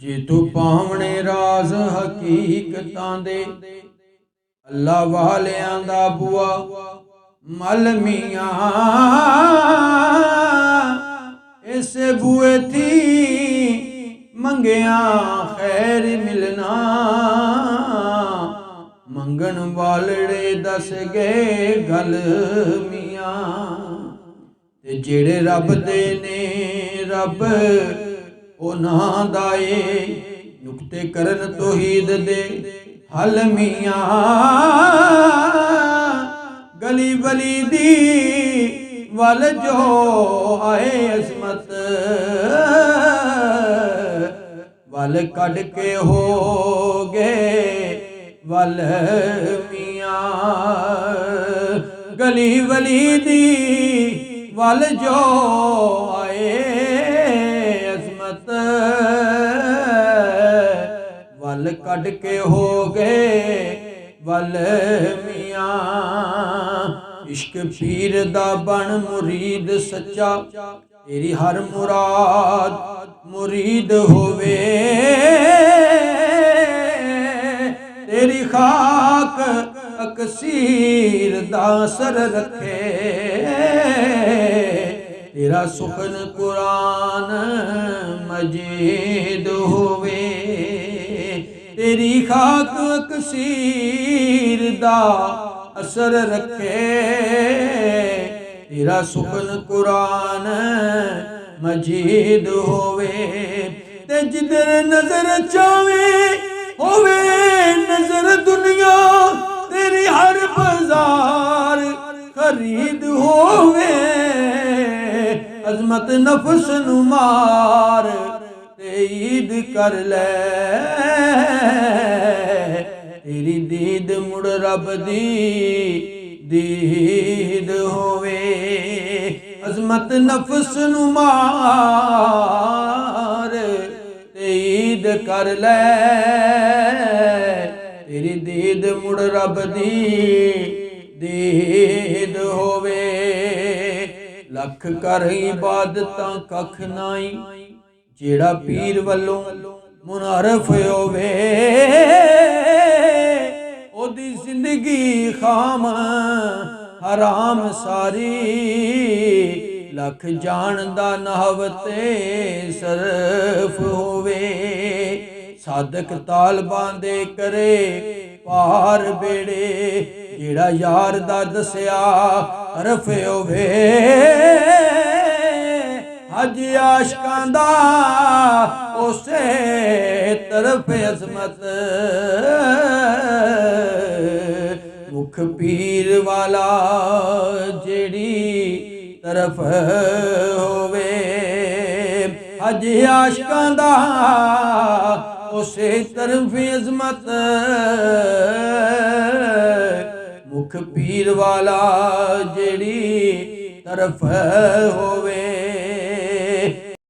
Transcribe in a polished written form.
जे तू पावने राज हकीकतां दे अल्लाह वालियां दा बुआ मल मियां इसे बुए थी मंगिया खैर मिलना मंगन वालड़े दस गए गल मियां ते जेड़े रब दे ने रब उन्हां दाए नुक्ते करन तौहीद दे हल मियां गली बली दी वल जो आए अजमत वल कड़ के हो गए वल मियां गली वली दी वल जो आए अजमत वल कड़ के हो गए वल मियां इश्क पीर दा बन मुरीद सच्चा तेरी हर मुराद मुरीद होवे तेरी खाक अकसीर दा असर रखे तेरा सुखन कुरान मजीद होवे तेरी खाक अकसीर दा असर रखे तेरा सुखन कुरान मजीद होवे ते जिधर नजर चावे होवे नजर दुनिया तेरी हर बाजार खरीद होवे अजमत नफस नु मार ते ईद कर ले तेरी दीद मुड़ रब दी दीद होवे अजमत नफस नु मार ते ईद कर ले तेरी दीद मुड़ रब दी दीद होवे लख कर इबादतां कख नाई जेड़ा पीर वल्लों मुनारफ होवे ओदी जिंदगी खाम हराम सारी लख जानदा नहव ते सरफ होवे साधक तालबां दे करे पार बेड़े जेड़ा यार दा दसिया हरफ होवे हज आशकां दा उसे तरफ अजमत मुख पीर वाला जेड़ी तरफ होवे हज आशकां दा उसे तरफ अजमत मुख पीर वाला जेड़ी तरफ होवे